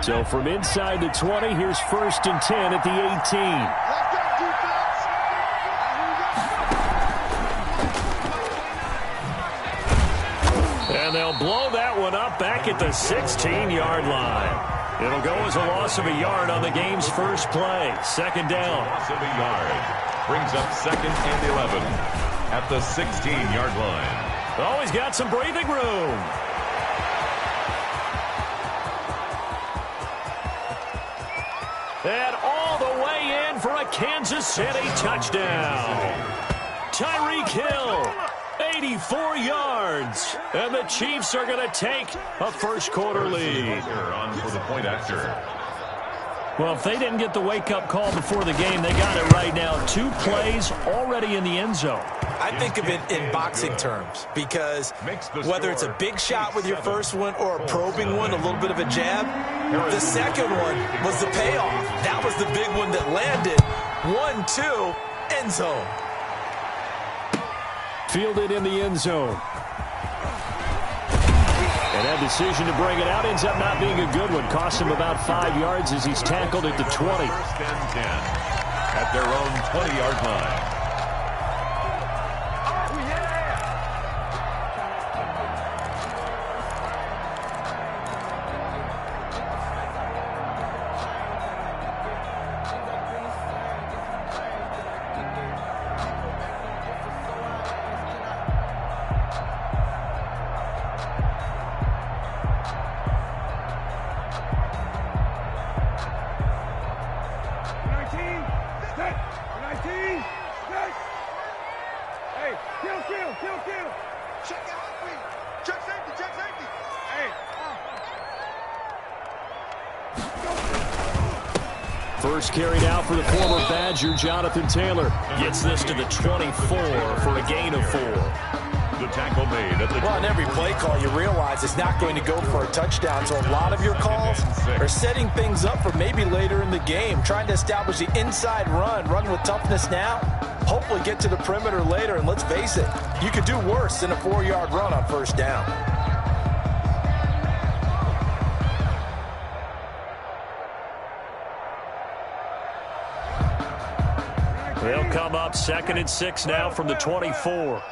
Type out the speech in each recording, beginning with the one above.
So from inside the 20, here's 1st and 10 at the 18. And they'll blow that one up back at the 16-yard line. It'll go as a loss of a yard on the game's first play. 2nd down. Loss of a yard. Brings up 2nd and 11 at the 16-yard line. Always got some breathing room. And all the way in for a Kansas City touchdown. Tyreek Hill, 84 yards. And the Chiefs are going to take a first-quarter lead. On for the point after. Well, if they didn't get the wake-up call before the game, they got it right now. 2 plays already in the end zone. I think of it in boxing terms because whether it's a big shot with your first one or a probing one, a little bit of a jab, the second one was the payoff. That was the big one that landed. 1-2, end zone. Fielded in the end zone. And that decision to bring it out ends up not being a good one. Cost him about 5 yards as he's tackled at the 20. 1st and 10 at their own 20-yard line. First carried out for the former Badger, Jonathan Taylor. Gets this to the 24 for a gain of 4. The tackle made at the... Well, on every play call, you realize it's not going to go for a touchdown. So a lot of your calls are setting things up for maybe later in the game, trying to establish the inside run with toughness now, hopefully get to the perimeter later. And let's face it, you could do worse than a 4-yard run on 1st down. They'll come up 2nd and 6 now from the 24.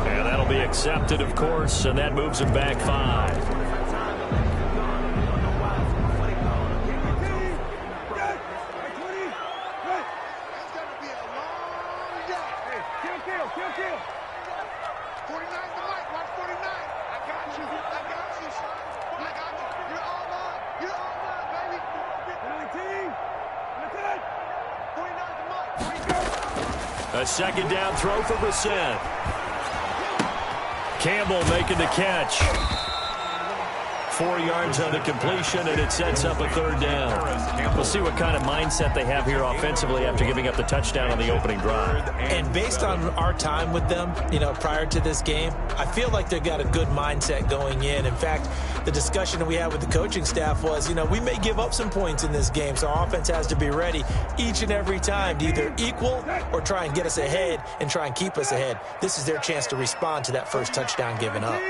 And that'll be accepted, of course, and that moves him back 5. A 2nd down throw for Brissett. Campbell making the catch. 4 yards on the completion, and it sets up a 3rd down. We'll see what kind of mindset they have here offensively after giving up the touchdown on the opening drive. And based on our time with them, prior to this game, I feel like they've got a good mindset going in. In fact, the discussion that we had with the coaching staff was, we may give up some points in this game, so our offense has to be ready each and every time to either equal or try and get us ahead and try and keep us ahead. This is their chance to respond to that first touchdown given up.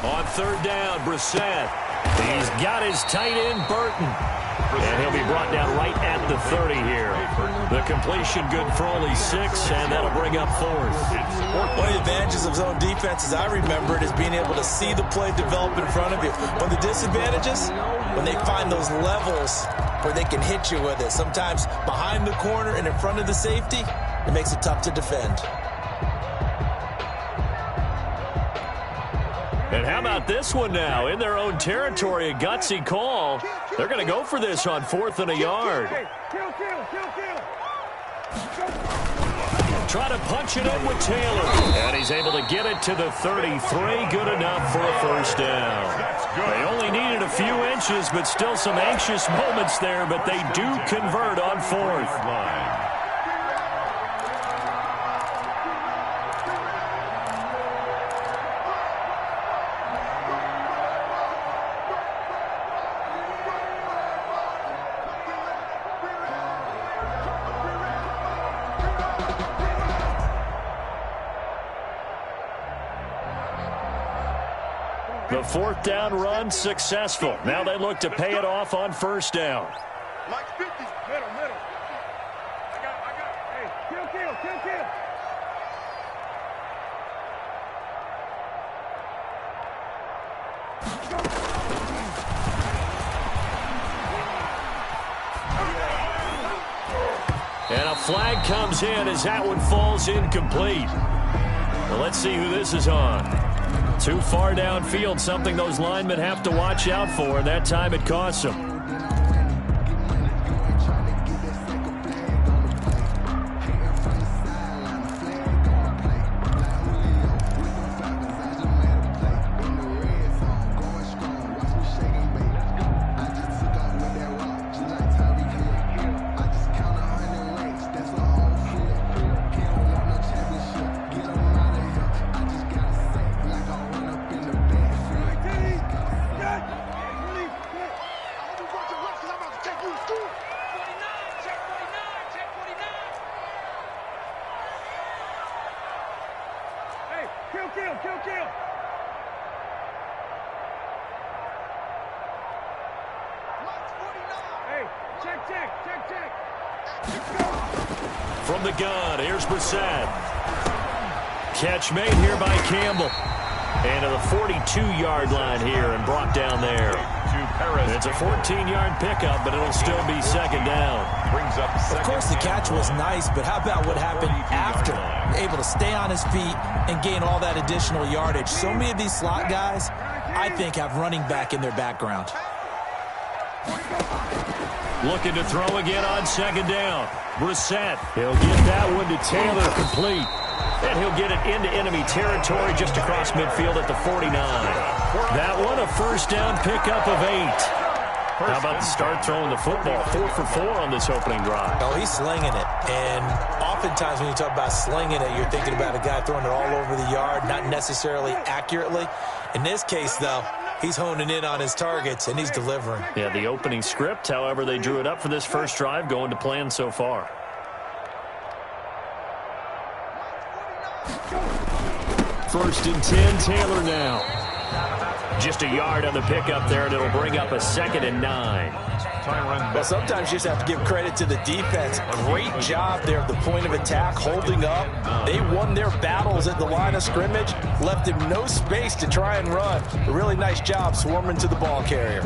On 3rd down, Brissett. He's got his tight end, Burton. And he'll be brought down right at the 30 here. The completion good for only 6, and that'll bring up 4th. One of the advantages of zone defense, as I remember it, is being able to see the play develop in front of you. One of the disadvantages, when they find those levels where they can hit you with it. Sometimes behind the corner and in front of the safety, it makes it tough to defend. And how about this one now? In their own territory, a gutsy call. They're going to go for this on 4th and a yard. Try to punch it in with Taylor. And he's able to get it to the 33. Good enough for a first down. They only needed a few inches, but still some anxious moments there, but they do convert on 4th. The 4th down run successful. Now they look to pay it off on 1st down. Like 50. Middle. I got. Hey, kill. And a flag comes in as that one falls incomplete. Well, let's see who this is on. Too far downfield, something those linemen have to watch out for, and that time it costs them. Kill. Hey, check. From the gun, here's Brissett. Catch made here by Campbell. And to the 42-yard line here and brought down there. It's a 14-yard pickup, but it'll still be 2nd down. Of course, the catch was nice, but how about what happened after? Able to stay on his feet and gain all that additional yardage. So many of these slot guys, I think, have running back in their background. Looking to throw again on 2nd down. Brissett, he'll get that one to Taylor complete. And he'll get it into enemy territory just across midfield at the 49. That one, a 1st down pickup of 8. How about the start throwing the football? 4 for 4 on this opening drive. Oh, he's slinging it. And oftentimes when you talk about slinging it, you're thinking about a guy throwing it all over the yard, not necessarily accurately. In this case, though, he's honing in on his targets, and he's delivering. Yeah, the opening script, however, they drew it up for this first drive, going to plan so far. First and 10, Taylor now. Just a yard on the pickup there, and it'll bring up a 2nd and 9. Well, sometimes you just have to give credit to the defense. Great job there at the point of attack, holding up. They won their battles at the line of scrimmage, left him no space to try and run. A really nice job swarming to the ball carrier.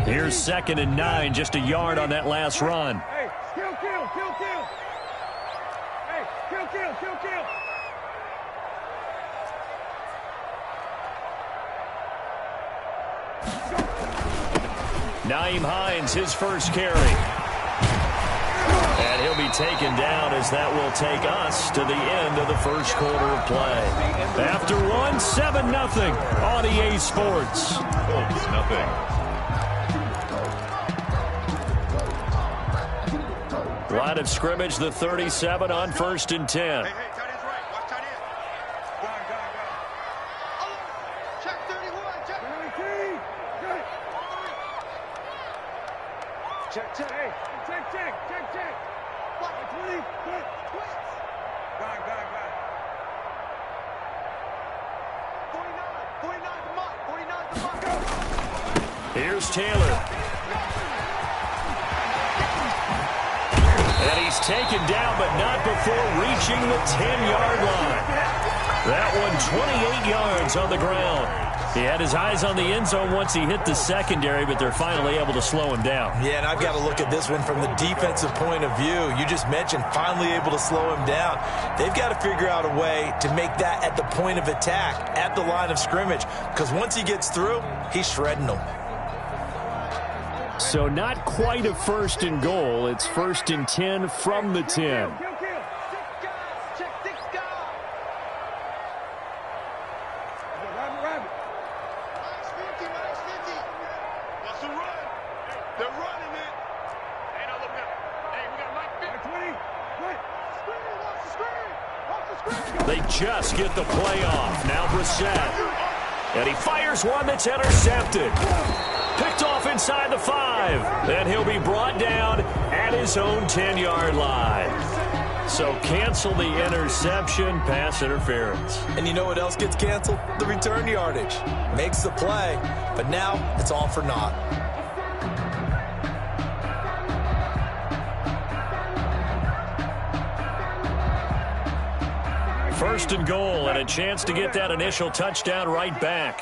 Here's 2nd and 9, just a yard on that last run. Hey, kill. Hey, kill. Nyheim Hines, his first carry. And he'll be taken down as that will take us to the end of the first quarter of play. After one, 7-0 on EA Sports. Colts, nothing. Line of scrimmage, the 37 on 1st and 10. Hey, tight end's right. Watch tight end. Go. Check 31. Check 19. Check. Hey, check. What? 20. Quit. Got it. 49 the mark. Here's Taylor. And he's taken down, but not before reaching the 10-yard line. That one 28 yards on the ground. He had his eyes on the end zone once he hit the secondary, but they're finally able to slow him down. Yeah, and I've got to look at this one from the defensive point of view. You just mentioned finally able to slow him down. They've got to figure out a way to make that at the point of attack, at the line of scrimmage, because once he gets through, he's shredding them. So not quite a 1st and goal. It's 1st and 10 from the 10. They just get the play off. Now Brissett. And he fires one that's intercepted. Picked off inside the 5. And he'll be brought down at his own 10-yard line. So cancel the interception, pass interference. And you know what else gets canceled? The return yardage. Makes the play, but now it's all for naught. 1st and goal, and a chance to get that initial touchdown right back.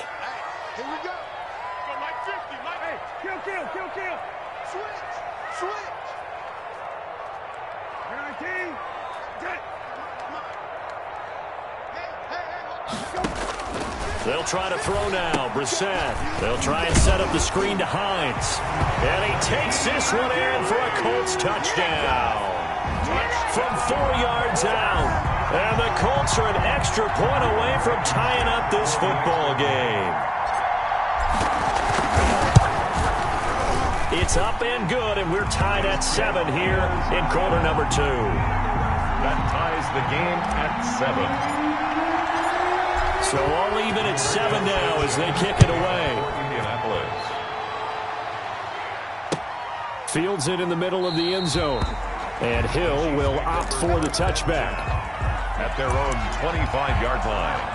Here we go. Go Mike 50, Mike. Hey, kill. Switch. 19. They'll try to throw now. Brissett. They'll try and set up the screen to Hines. And he takes this one in for a Colts touchdown. From 4 yards out. And the Colts are an extra point away from tying up this football game. It's up and good, and we're tied at 7 here in quarter number 2. That ties the game at 7. So all even at 7 now as they kick it away. Indianapolis. Fields it in the middle of the end zone. And Hill will opt for the touchback. At their own 25-yard line.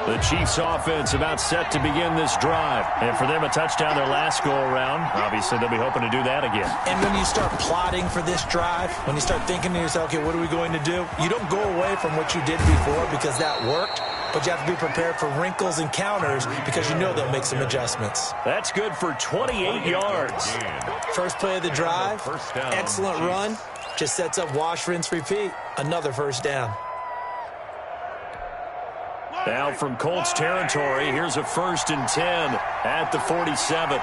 The Chiefs offense about set to begin this drive. And for them, a touchdown their last go-around. Obviously, they'll be hoping to do that again. And when you start plotting for this drive, when you start thinking to yourself, okay, what are we going to do? You don't go away from what you did before because that worked, but you have to be prepared for wrinkles and counters because you know they'll make some adjustments. That's good for 28 yards. First play of the drive, excellent run, just sets up wash, rinse, repeat. Another first down. Now from Colts territory, here's a 1st and 10 at the 47.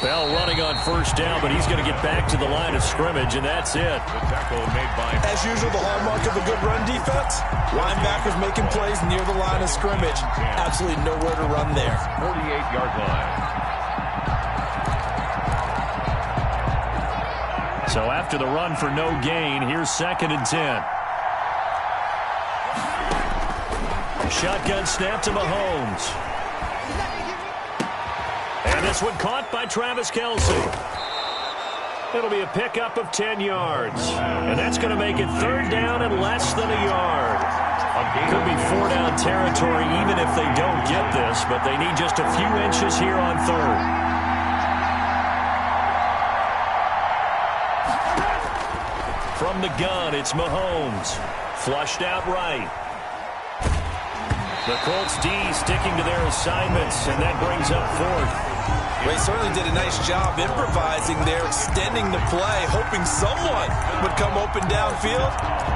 Bell running on 1st down, but he's going to get back to the line of scrimmage, and that's it. The tackle made by... As usual, the hallmark of a good run defense, linebackers making plays near the line of scrimmage. Absolutely nowhere to run there. 48-yard line. So after the run for no gain, here's 2nd and 10. Shotgun snap to Mahomes. And this one caught by Travis Kelce. It'll be a pickup of 10 yards. And that's going to make it 3rd down and less than a yard. Could be 4-down territory even if they don't get this, but they need just a few inches here on 3rd. From the gun, it's Mahomes. Flushed out right. The Colts D sticking to their assignments, and that brings up 4th. Well, he certainly did a nice job improvising there, extending the play, hoping someone would come open downfield,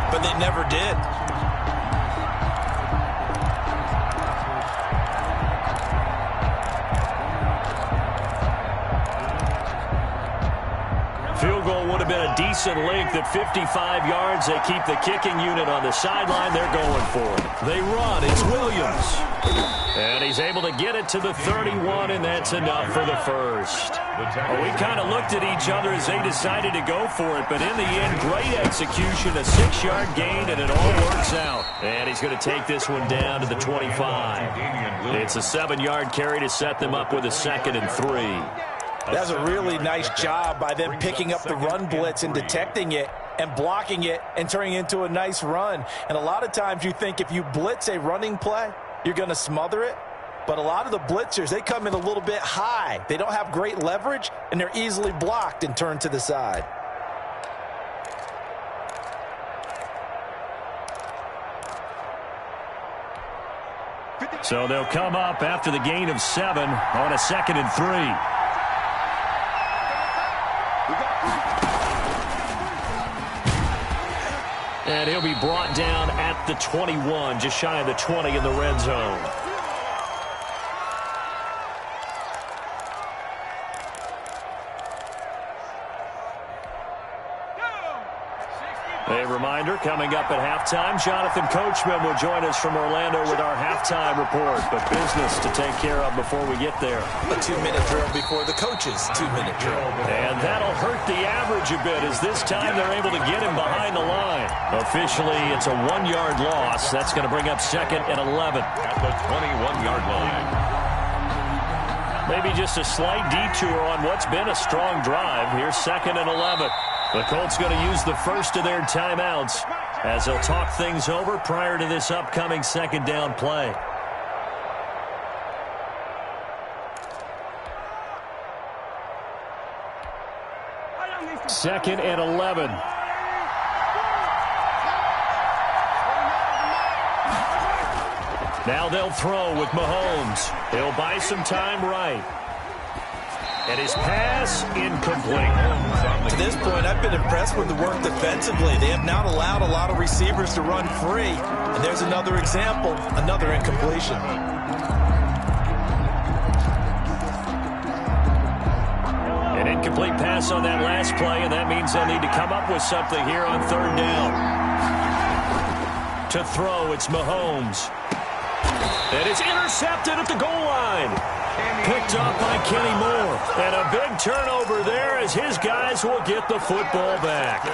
but they never did. Field goal would have been a decent length at 55 yards. They keep the kicking unit on the sideline. They're going for it. They run. It's Williams. And he's able to get it to the 31, and that's enough for the first. Well, we kind of looked at each other as they decided to go for it, but in the end, great execution, a 6-yard gain, and it all works out. And he's going to take this one down to the 25. It's a 7-yard carry to set them up with a 2nd and 3. That's a really nice job by them picking up the run blitz and detecting it and blocking it and turning it into a nice run. And a lot of times you think if you blitz a running play, you're going to smother it. But a lot of the blitzers, they come in a little bit high. They don't have great leverage, and they're easily blocked and turned to the side. So they'll come up after the gain of 7 on a 2nd and 3. And he'll be brought down at the 21, just shy of the 20 in the red zone. A reminder, coming up at halftime, Jonathan Coachman will join us from Orlando with our halftime report. But business to take care of before we get there. A 2-minute drill before the coach's 2-minute drill. And that'll hurt the average a bit, as this time they're able to get him behind the line. Officially, it's a 1-yard loss. That's going to bring up 2nd and 11. At the 21-yard line. Maybe just a slight detour on what's been a strong drive. Here's 2nd and 11. The Colts going to use the first of their timeouts as they'll talk things over prior to this upcoming 2nd down play. Second and 11. Now they'll throw with Mahomes. He'll buy some time right. And his pass incomplete. To this point, I've been impressed with the work defensively. They have not allowed a lot of receivers to run free. And there's another example, another incompletion. An incomplete pass on that last play, and that means they'll need to come up with something here on 3rd down. To throw, it's Mahomes. And it's intercepted at the goal line. Picked up by Kenny Moore. And a big turnover there as his guys will get the football back.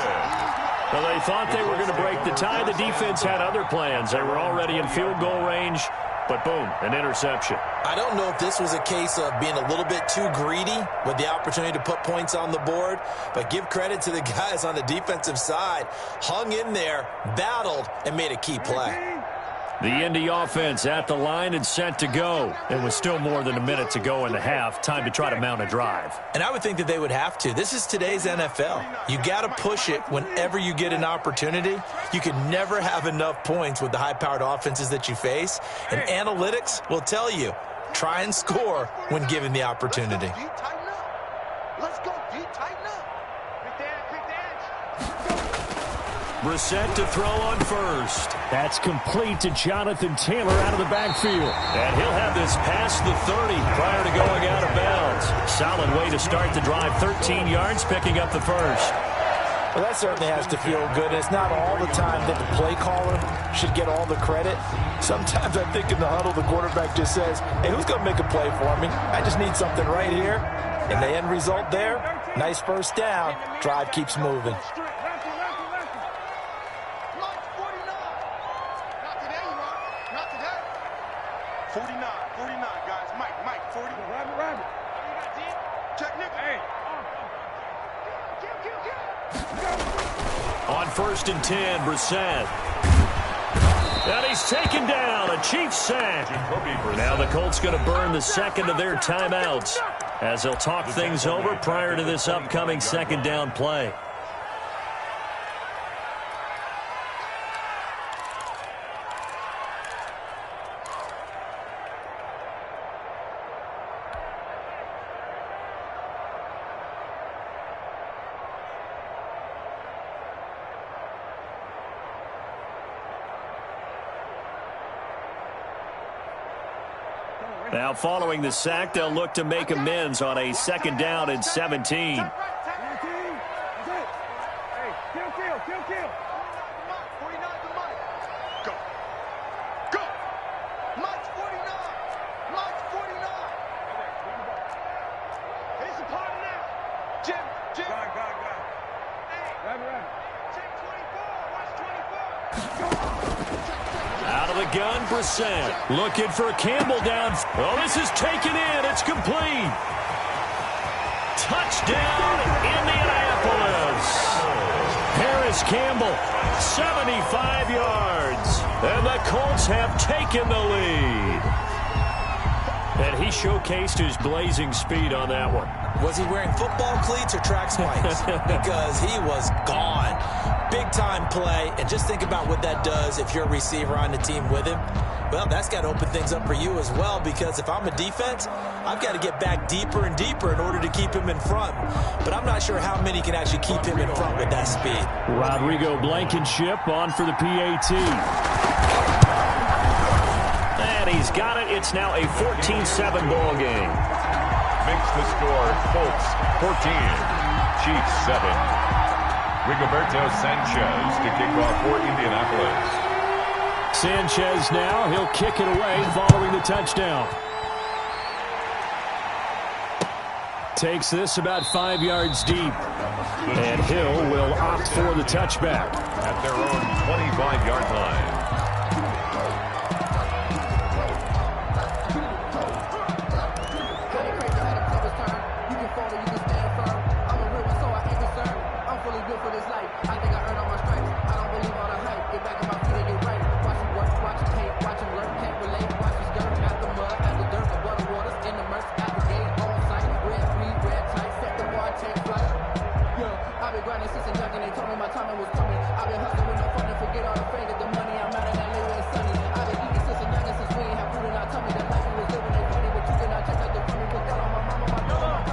Well, they thought they were going to break the tie. The defense had other plans. They were already in field goal range. But boom, an interception. I don't know if this was a case of being a little bit too greedy with the opportunity to put points on the board, but give credit to the guys on the defensive side. Hung in there, battled, and made a key play. The Indy offense at the line and set to go. And with still more than a minute to go in the half, time to try to mount a drive. And I would think that they would have to. This is today's NFL. You got to push it whenever you get an opportunity. You can never have enough points with the high-powered offenses that you face. And analytics will tell you, try and score when given the opportunity. Let's go, D. Tighten up. Brissett to throw on first. That's complete to Jonathan Taylor out of the backfield. And he'll have this past the 30 prior to going out of bounds. Solid way to start the drive. 13 yards, picking up the first. Well, that certainly has to feel good. It's not all the time that the play caller should get all the credit. Sometimes I think in the huddle, the quarterback just says, hey, who's going to make a play for me? I just need something right here. And the end result there, nice first down. Drive keeps moving. 49, guys. Mike, 40. Rabbit. Check Nick. Hey. On 1st and 10, Brissett. And he's taken down, a Chiefs sack. Now the Colts going to burn the second of their timeouts as they'll talk things over prior to this upcoming 2nd down play. Now, following the sack, they'll look to make amends on a 2nd down and 17. Kill. Go. Mike's 49. Here's the party now. Jim. Go. Hey. Rabbit. Check 24. Watch 24. Out of the gun, Brissett. Looking for Campbell down. Oh, this is taken in. It's complete. Touchdown, Indianapolis. Harris Campbell, 75 yards. And the Colts have taken the lead. And he showcased his blazing speed on that one. Was he wearing football cleats or track spikes? Because he was gone. Big-time play. And just think about what that does if you're a receiver on the team with him. Well, that's got to open things up for you as well, because if I'm a defense, I've got to get back deeper and deeper in order to keep him in front. But I'm not sure how many can actually keep him in front with that speed. Rodrigo Blankenship on for the PAT. And he's got it. It's now a 14-7 ball game. Makes the score Colts 14, Chiefs 7. Rigoberto Sanchez to kick off for Indianapolis. Sanchez now, he'll kick it away following the touchdown. Takes this about 5 yards deep. And Hill will opt for the touchback. At their own 25-yard line.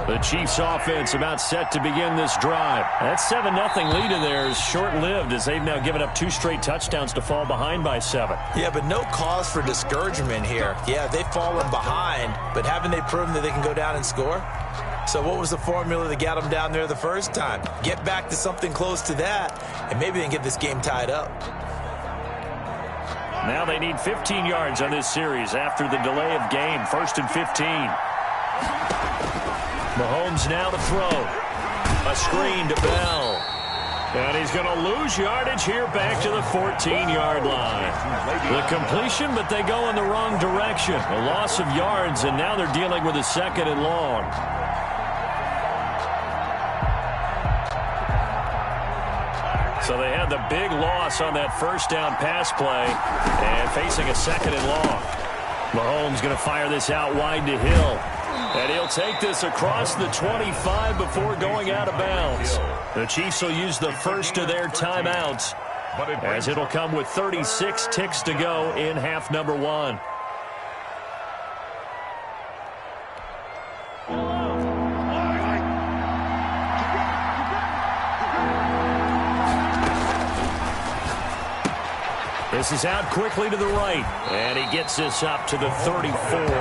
The Chiefs offense about set to begin this drive. That 7-0 lead of theirs short-lived as they've now given up 2 straight touchdowns to fall behind by 7. Yeah, but no cause for discouragement here. Yeah, they've fallen behind, but haven't they proven that they can go down and score? So what was the formula that got them down there the first time? Get back to something close to that, and maybe they can get this game tied up. Now they need 15 yards on this series after the delay of game. 1st and 15. Mahomes now to throw. A screen to Bell. And he's going to lose yardage here back to the 14-yard line. The completion, but they go in the wrong direction. A loss of yards, and now they're dealing with a 2nd and long. So they had the big loss on that first down pass play and facing a 2nd and long. Mahomes going to fire this out wide to Hill. And he'll take this across the 25 before going out of bounds. The Chiefs will use the first of their timeouts, as it'll come with 36 ticks to go in half number 1. This is out quickly to the right, and he gets this up to the 34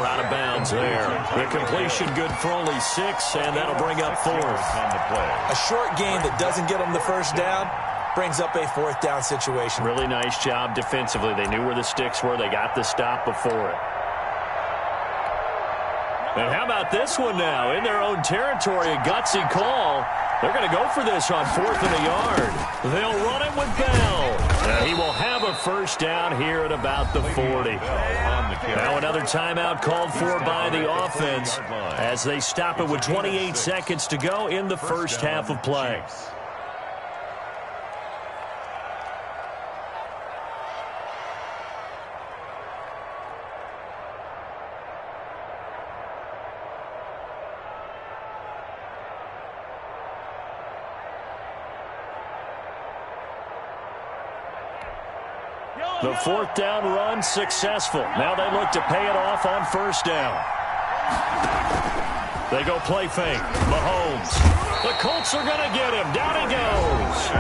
out of bounds there. The completion good for only 6, and that'll bring up 4th. A short gain that doesn't get them the first down brings up a 4th down situation. Really nice job defensively. They knew where the sticks were. They got the stop before it. And how about this one now? In their own territory, a gutsy call. They're going to go for this on 4th and a yard. They'll run it with Bell. And he will have a first down here at about the 40. Now another timeout called for by the offense as they stop it with 28 seconds to go in the first half of play. The 4th down run successful. Now they look to pay it off on 1st down. They go play fake. Mahomes. The Colts are going to get him. Down he goes.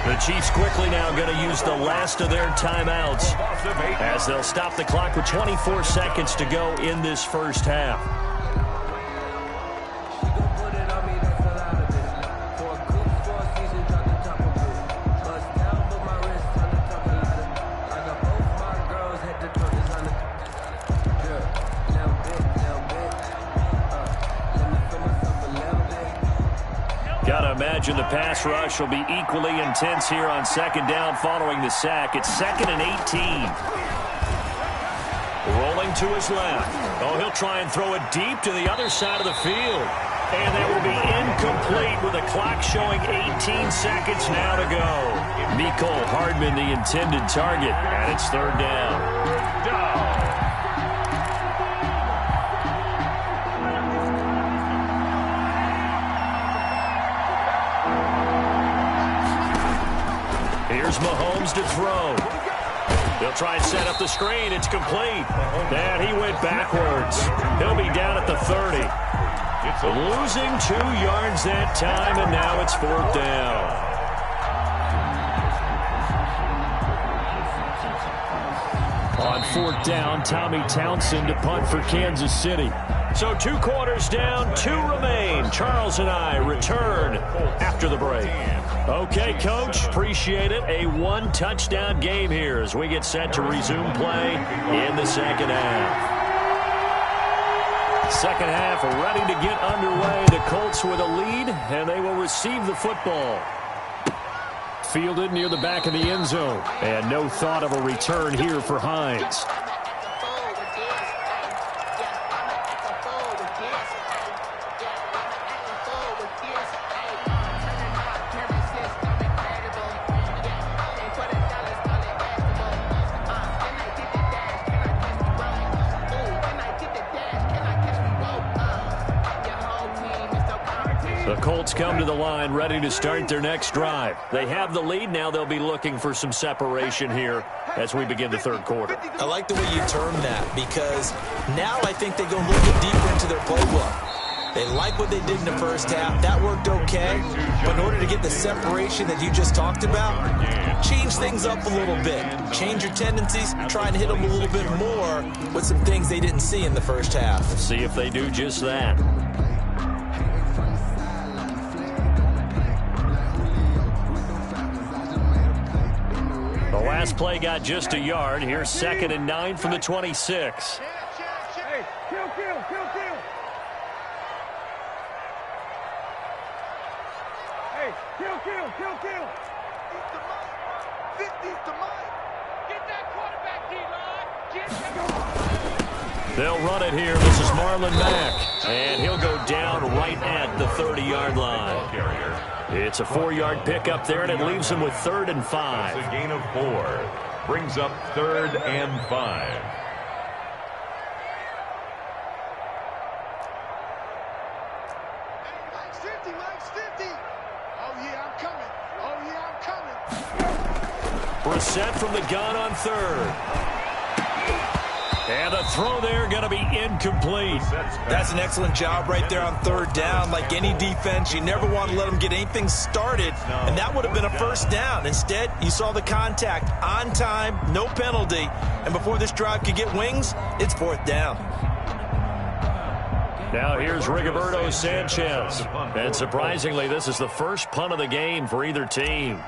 The Chiefs quickly now going to use the last of their timeouts as they'll stop the clock with 24 seconds to go in this first half. Imagine the pass rush will be equally intense here on 2nd down following the sack. It's 2nd and 18. Rolling to his left. Oh, he'll try and throw it deep to the other side of the field. And that will be incomplete with the clock showing 18 seconds now to go. Mecole Hardman, the intended target, and it's third down. Here's Mahomes to throw. He'll try and set up the screen. It's complete. And he went backwards. He'll be down at the 30. Losing 2 yards that time, and now it's fourth down. On fourth down, Tommy Townsend to punt for Kansas City. So 2 quarters down, 2 remain. Charles and I return after the break. Okay, Coach, appreciate it. A 1-touchdown game here as we get set to resume play in the second half. Second half ready to get underway. The Colts with a lead, and they will receive the football. Fielded near the back of the end zone. And no thought of a return here for Hines. The Colts come to the line ready to start their next drive. They have the lead. Now they'll be looking for some separation here as we begin the third quarter. I like the way you term that because now I think they go a little bit deeper into their playbook. They like what they did in the first half. That worked okay. But in order to get the separation that you just talked about, change things up a little bit. Change your tendencies. Try and hit them a little bit more with some things they didn't see in the first half. See if they do just that. The last play got just a yard. Here's 2nd and 9 from the 26. Hey, kill. Hey, kill. 50's the mic. Get that quarterback, D-line. They'll run it here. This is Marlon Mack. And he'll go down right at the 30-yard line. It's a 4-yard pickup there, and it leaves him with 3rd and 5. It's a gain of 4. Brings up 3rd and 5. Mike's 50. Oh, yeah, I'm coming. Brissett from the gun on 3rd. And the throw there going to be incomplete. That's an excellent job right there on 3rd down. Like any defense, you never want to let them get anything started, and that would have been a first down. Instead, you saw the contact on time, no penalty, and before this drive could get wings, it's 4th down. Now here's Rigoberto Sanchez. And surprisingly, this is the first punt of the game for either team.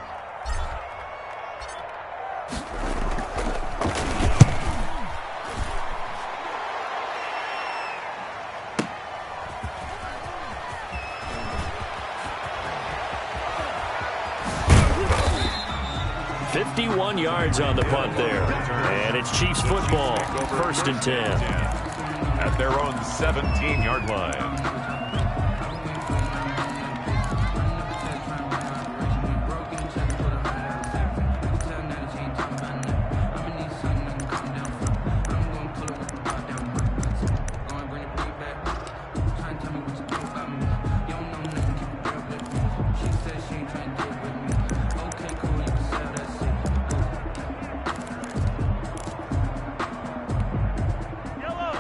Yards on the punt there. And it's Chiefs football. 1st and 10. At their own 17-yard line.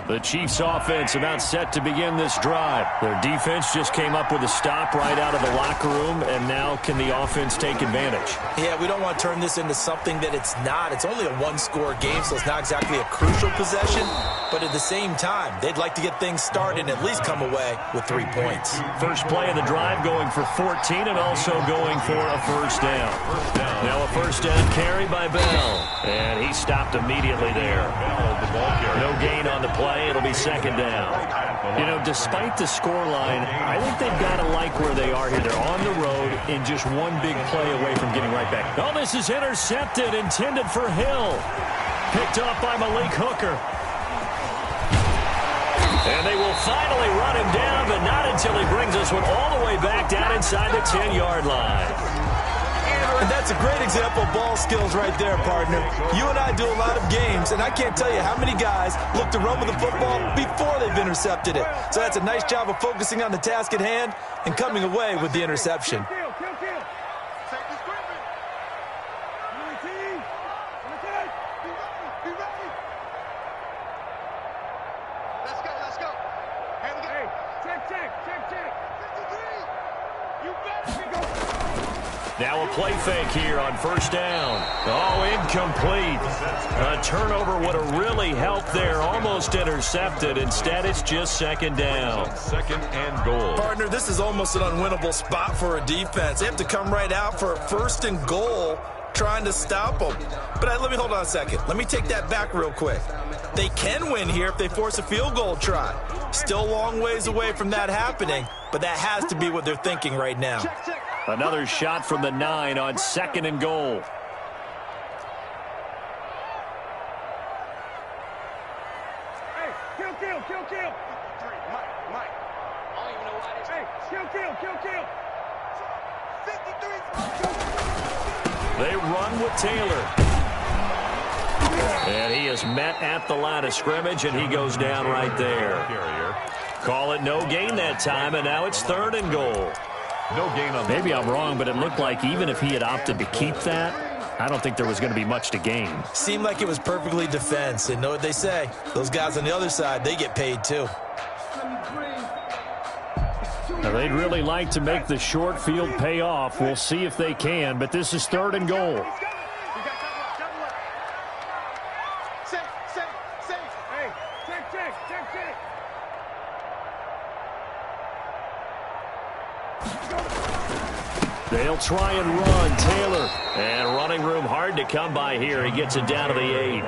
The Chiefs offense about set to begin this drive. Their defense just came up with a stop right out of the locker room, and now can the offense take advantage? Yeah, we don't want to turn this into something that it's not. It's only a 1-score game, so it's not exactly a crucial possession. But at the same time, they'd like to get things started and at least come away with 3 points. First play of the drive going for 14 and also going for a first down. Now a first down carry by Bell. And he stopped immediately there. No gain on the play. It'll be 2nd down. You know, despite the scoreline, I think they've got to like where they are here. They're on the road and just one big play away from getting right back. Oh, this is intercepted, intended for Hill. Picked off by Malik Hooker. And they will finally run him down, but not until he brings us one all the way back down inside the 10-yard line. And that's a great example of ball skills right there, partner. You and I do a lot of games, and I can't tell you how many guys look to run with the football before they've intercepted it. So that's a nice job of focusing on the task at hand and coming away with the interception. Now a play fake here on first down. Oh, incomplete. A turnover would have really helped there. Almost intercepted. Instead, it's just second down. Second and goal. Partner, this is almost an unwinnable spot for a defense. They have to come right out for a first and goal trying to stop them. But let me hold on a second. Let me take that back real quick. They can win here if they force a field goal try. Still a long ways away from that happening, but that has to be what they're thinking right now. Another shot from the 9 on second and goal. Hey, kill. Mike. I don't even know why this. Hey, kill. 53. They run with Taylor. And he is met at the line of scrimmage, and he goes down right there. Call it no gain that time, and now it's third and goal. No gain on that. Maybe I'm wrong, but it looked like even if he had opted to keep that, I don't think there was going to be much to gain. Seemed like it was perfectly defense. And know what they say? Those guys on the other side, they get paid too. Now, they'd really like to make the short field pay off. We'll see if they can, but this is third and goal. They'll try and run. Taylor. And running room hard to come by here. He gets it down to the 8.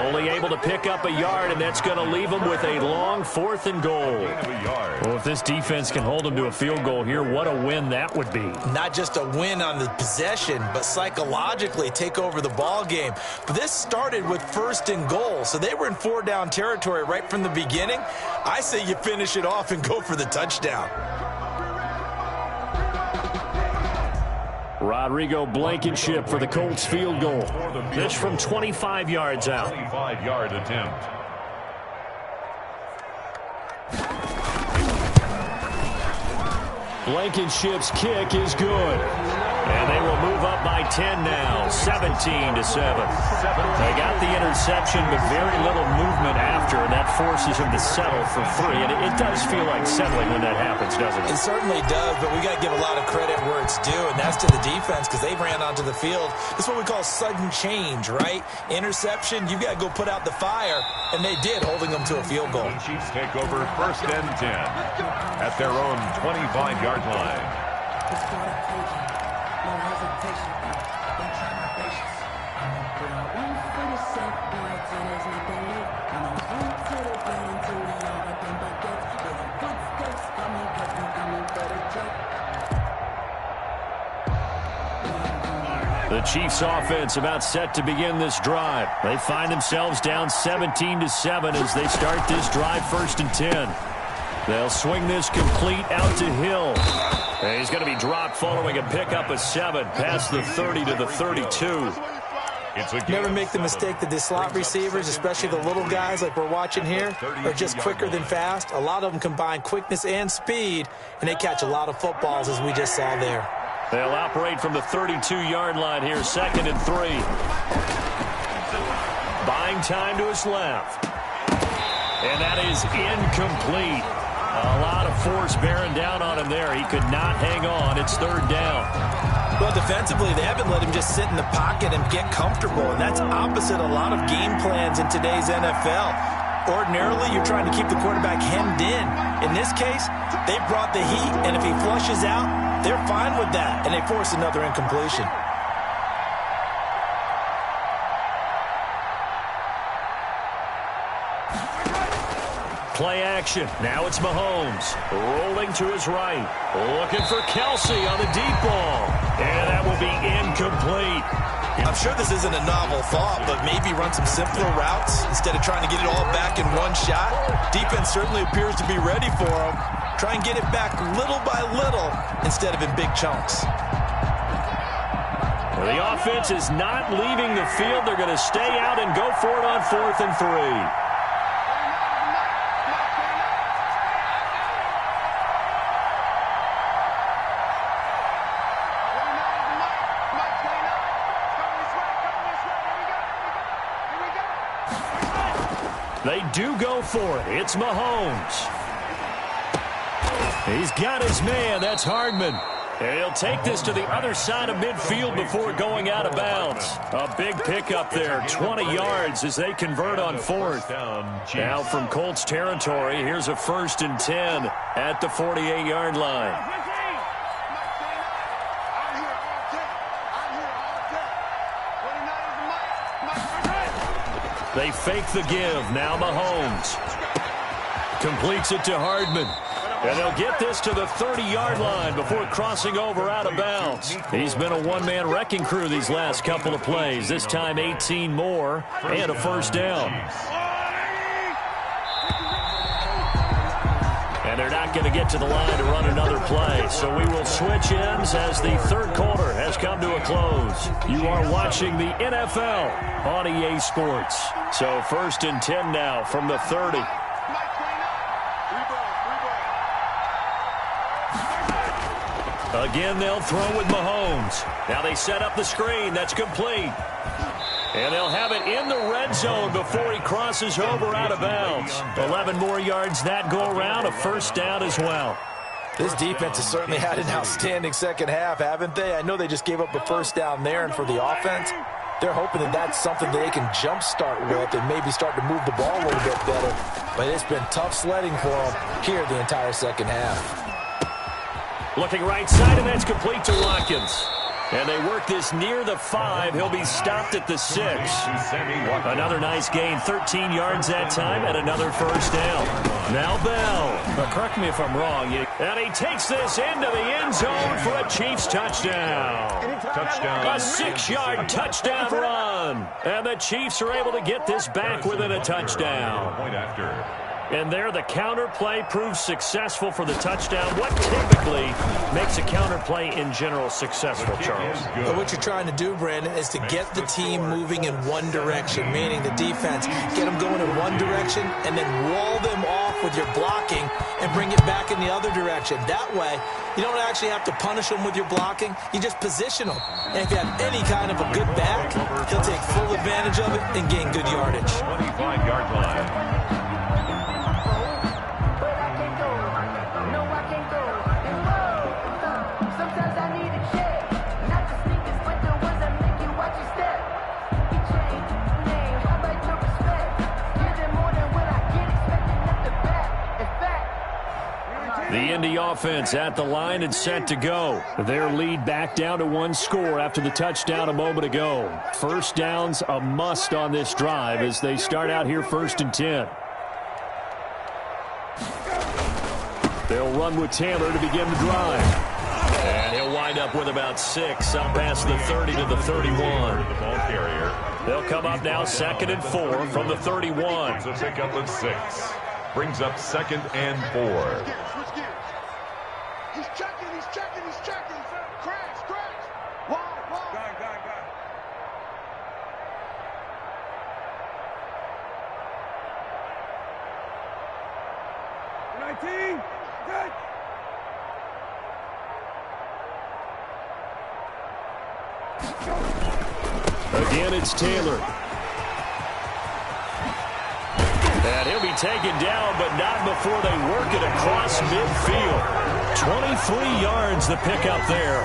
Only able to pick up a yard, and that's going to leave him with a long fourth and goal. Well, if this defense can hold him to a field goal here, what a win that would be. Not just a win on the possession, but psychologically take over the ball game. But this started with first and goal, so they were in 4-down territory right from the beginning. I say you finish it off and go for the touchdown. Rodrigo Blankenship for the Colts field goal. This from 25 yards out. 25-yard attempt. Blankenship's kick is good. And they will move up by 10 now, 17-7. They got the interception, but very little movement after, and that forces him to settle for 3. And it does feel like settling when that happens, doesn't it? It certainly does, but we got to give a lot of credit where it's due, and that's to the defense because they ran onto the field. This is what we call sudden change, right? Interception, you got to go put out the fire, and they did, holding them to a field goal. The Chiefs take over first and 10 at their own 25-yard line. The Chiefs offense about set to begin this drive. They find themselves down 17-7 as they start this drive first and 10. They'll swing this complete out to Hill. And he's going to be dropped following a pickup of 7 past the 30 to the 32. Never make the mistake that the slot receivers, especially the little guys like we're watching here, are just quicker than fast. A lot of them combine quickness and speed, and they catch a lot of footballs as we just saw there. They'll operate from the 32-yard line here, second and 3. Buying time to his left. And that is incomplete. A lot of force bearing down on him there. He could not hang on. It's third down. Well, defensively, they haven't let him just sit in the pocket and get comfortable, and that's opposite a lot of game plans in today's NFL. Ordinarily, you're trying to keep the quarterback hemmed in. In this case, they brought the heat, and if he flushes out, they're fine with that, and they force another incompletion. Play action. Now it's Mahomes rolling to his right. Looking for Kelsey on the deep ball. And that will be incomplete. I'm sure this isn't a novel thought, but maybe run some simpler routes instead of trying to get it all back in one shot. Defense certainly appears to be ready for him. Try and get it back little by little instead of in big chunks. Well, the offense is not leaving the field. They're going to stay out and go for it on 4th and 3. They do go for it. It's Mahomes. He's got his man. That's Hardman. And he'll take this to the other side of midfield before going out of bounds. A big pickup there, 20 yards as they convert on 4th. Now from Colts territory, here's a 1st and 10 at the 48-yard line. They fake the give. Now Mahomes completes it to Hardman. And they'll get this to the 30-yard line before crossing over out of bounds. He's been a one-man wrecking crew these last couple of plays. This time 18 more and a 1st down. And they're not going to get to the line to run another play. So we will switch ends as the 3rd quarter has come to a close. You are watching the NFL on EA Sports. So 1st and 10 now from the 30. Again, they'll throw with Mahomes. Now they set up the screen. That's complete. And they'll have it in the red zone before he crosses over out of bounds. 11 more yards that go around, a 1st down as well. This defense has certainly had an outstanding second half, haven't they? I know they just gave up a 1st down there, and for the offense, they're hoping that that's something that they can jumpstart with and maybe start to move the ball a little bit better. But it's been tough sledding for them here the entire second half. Looking right side, and that's complete to Watkins. And they work this near the 5. He'll be stopped at the 6. Another nice gain, 13 yards that time, and another 1st down. Now Bell. But correct me if I'm wrong. And he takes this into the end zone for a Chiefs touchdown. A 6-yard touchdown run. And the Chiefs are able to get this back within a touchdown. Point after. And there, the counter play proves successful for the touchdown. What typically makes a counter play in general successful, Charles? But what you're trying to do, Brandon, is to get the team moving in one direction, meaning the defense, get them going in one direction and then wall them off with your blocking and bring it back in the other direction. That way, you don't actually have to punish them with your blocking. You just position them. And if you have any kind of a good back, he'll take full advantage of it and gain good yardage. 25-yard line. The Indy offense at the line and set to go. Their lead back down to 1 score after the touchdown a moment ago. 1st downs a must on this drive as they start out here 1st and 10. They'll run with Taylor to begin the drive. And he'll wind up with about 6 up past the 30 to the 31. They'll come up now 2nd and 4 from the 31. So pick up at 6. Brings up 2nd and 4. He's checking. Crash. Wide. Got it. 19. Good. Again, it's Taylor. And he'll be taken down, but not before they work it across midfield. 23 yards the pickup there.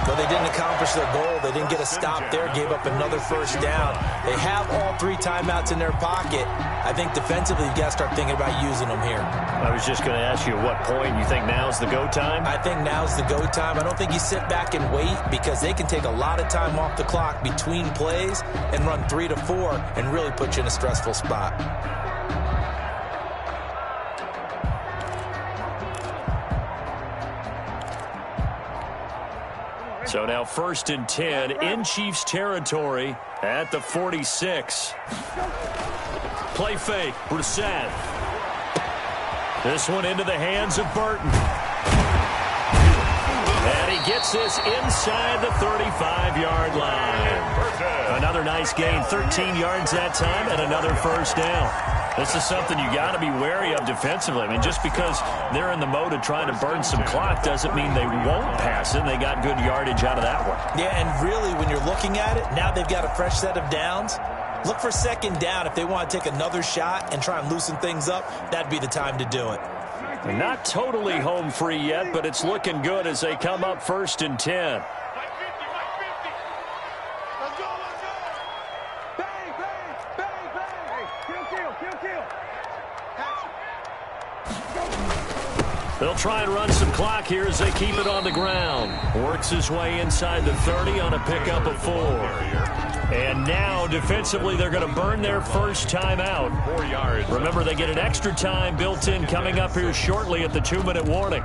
But they didn't accomplish their goal. They didn't get a stop there, gave up another 1st down. They have all 3 timeouts in their pocket. I think defensively, you've got to start thinking about using them here. I was just going to ask you at what point you think now's the go time? I think now's the go time. I don't think you sit back and wait because they can take a lot of time off the clock between plays and run 3 to 4 and really put you in a stressful spot. So now 1st and 10 in Chiefs territory at the 46. Play fake, Brissett. This one into the hands of Burton. And he gets this inside the 35-yard line. Another nice gain, 13 yards that time, and another first down. This is something you got to be wary of defensively. I mean, just because they're in the mode of trying to burn some clock doesn't mean they won't pass it. They got good yardage out of that one. Yeah, and really, when you're looking at it, now they've got a fresh set of downs. Look for 2nd down. If they want to take another shot and try and loosen things up, that'd be the time to do it. Not totally home free yet, but it's looking good as they come up 1st and 10. They'll try and run some clock here as they keep it on the ground. Works his way inside the 30 on a pickup of 4. And now, defensively, they're going to burn their first time out. 4 yards. Remember, they get an extra time built in coming up here shortly at the 2-minute warning.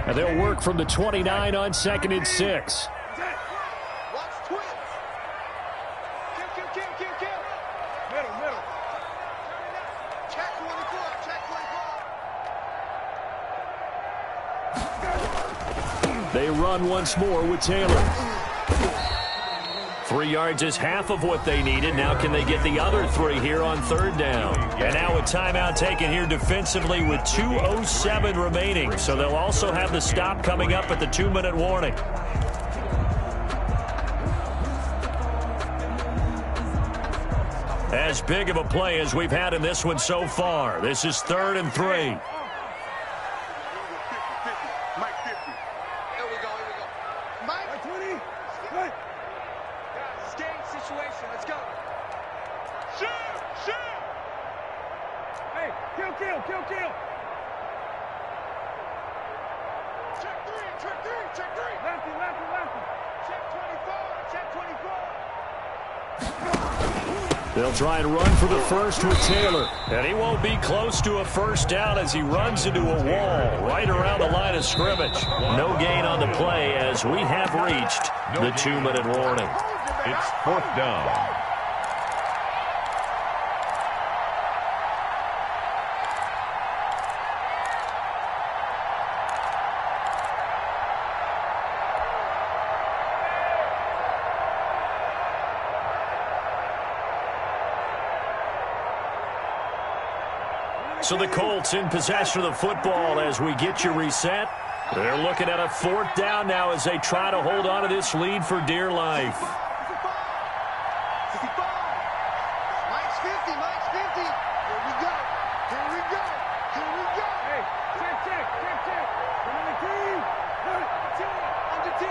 And they'll work from the 29 on 2nd and 6. They run once more with Taylor. 3 yards is half of what they needed. Now can they get the other 3 here on 3rd down? And now a timeout taken here defensively with 2:07 remaining. So they'll also have the stop coming up at the 2-minute warning. As big of a play as we've had in this one so far. This is 3rd and 3. They'll try and run for the first with Taylor. And he won't be close to a first down as he runs into a wall right around the line of scrimmage. No gain on the play as we have reached the 2-minute warning. It's 4th down. So the Colts in possession of the football as we get you reset. They're looking at a 4th down now as they try to hold on to this lead for dear life. Mike's 50, Mike's 50. Here we go. Here we go. Here we go. Hey, check. Under 10.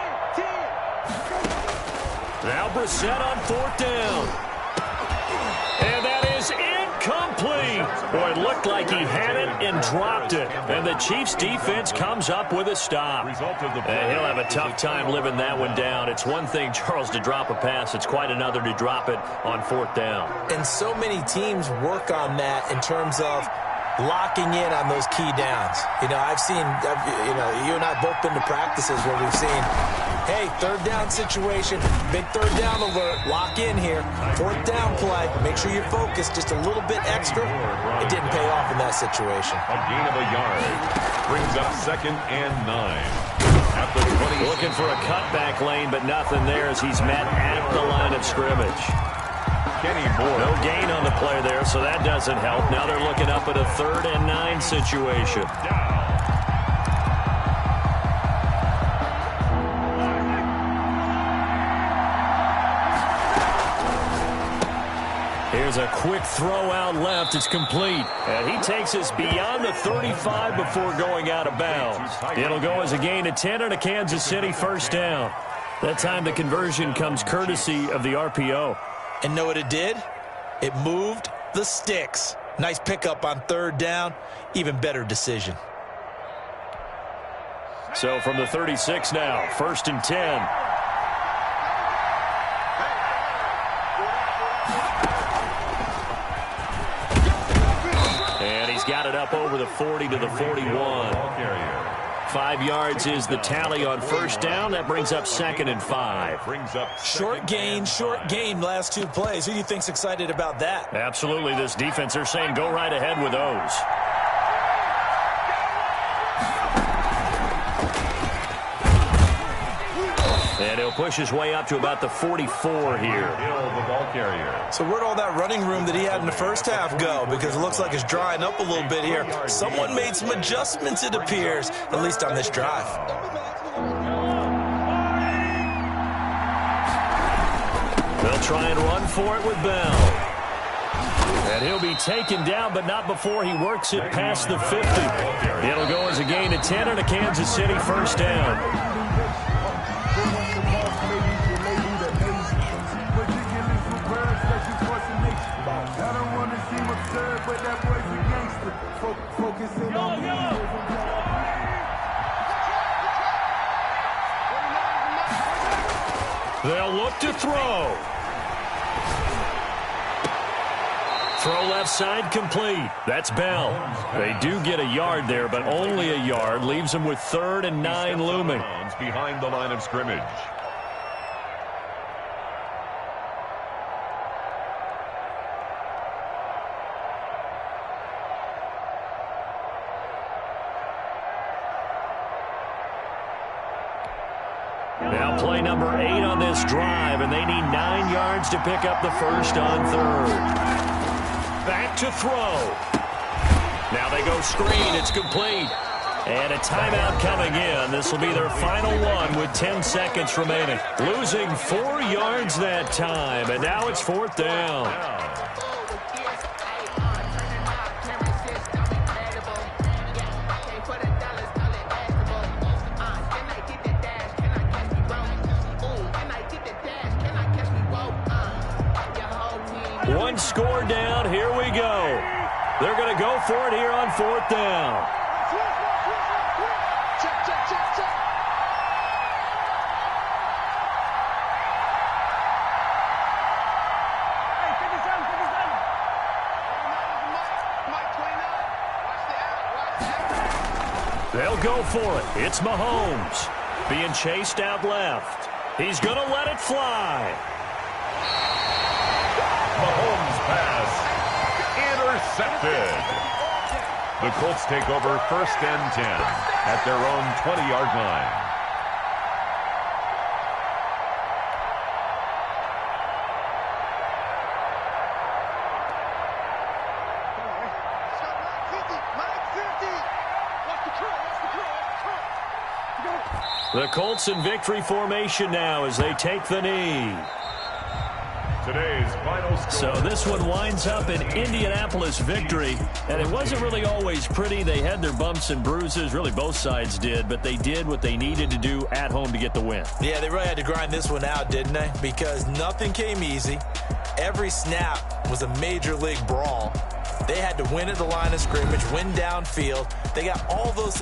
Now Brissett on 4th down. And that is incomplete. Boy, it looked like he had it and dropped it. And the Chiefs defense comes up with a stop. And he'll have a tough time living that one down. It's one thing, Charles, to drop a pass. It's quite another to drop it on 4th down. And so many teams work on that in terms of locking in on those key downs. You know, you and I both been to practices where we've seen, hey, 3rd down situation, big 3rd down alert, lock in here, 4th down play, make sure you're focused just a little bit extra. It didn't pay off in that situation. A gain of a yard brings up 2nd and 9. At the 20. Looking for a cutback lane, but nothing there as he's met at the line of scrimmage. No gain on the play there, so that doesn't help. Now they're looking up at a 3rd and 9 situation. Here's a quick throw out left. It's complete. And he takes us beyond the 35 before going out of bounds. It'll go as a gain of 10 and a Kansas City 1st down. That time the conversion comes courtesy of the RPO. And know what it did? It moved the sticks. Nice pickup on 3rd down. Even better decision. So from the 36 now, 1st and 10. And he he's got it up over the 40 to the 41. 5 yards is the tally on first down. That brings up 2nd and 5. Short gain, last 2 plays. Who do you think's excited about that? Absolutely. This defense, they're saying go right ahead with those. And he'll push his way up to about the 44 here. So where'd all that running room that he had in the first half go? Because it looks like it's drying up a little bit here. Someone made some adjustments, it appears, at least on this drive. They'll try and run for it with Bell. And he'll be taken down, but not before he works it past the 50. It'll go as a gain of 10 and a Kansas City first down. They'll look to throw. Throw left side complete. That's Bell. They do get a yard there, but only a yard. Leaves them with 3rd and 9 looming. Behind the line of scrimmage. Now play number 8 on this drive, and they need 9 yards to pick up the first on 3rd. Back to throw. Now they go screen. It's complete. And a timeout coming in. This will be their final one with 10 seconds remaining. Losing 4 yards that time, and now it's 4th down. One score down. Here we go. They're going to go for it here on 4th down. Check, check, check, check. Hey, 57, 57. Mike 29. Watch the out. They'll go for it. It's Mahomes being chased out left. He's going to let it fly. Mahomes pass intercepted. The Colts take over 1st and 10 at their own 20-yard line. Mike 50. The Colts in victory formation now as they take the knee. Today's final score. So this one winds up an Indianapolis victory, and it wasn't really always pretty. They had their bumps and bruises, really both sides did, but they did what they needed to do at home to get the win. Yeah, they really had to grind this one out, didn't they? Because nothing came easy. Every snap was a major league brawl. They had to win at the line of scrimmage, win downfield. They got all those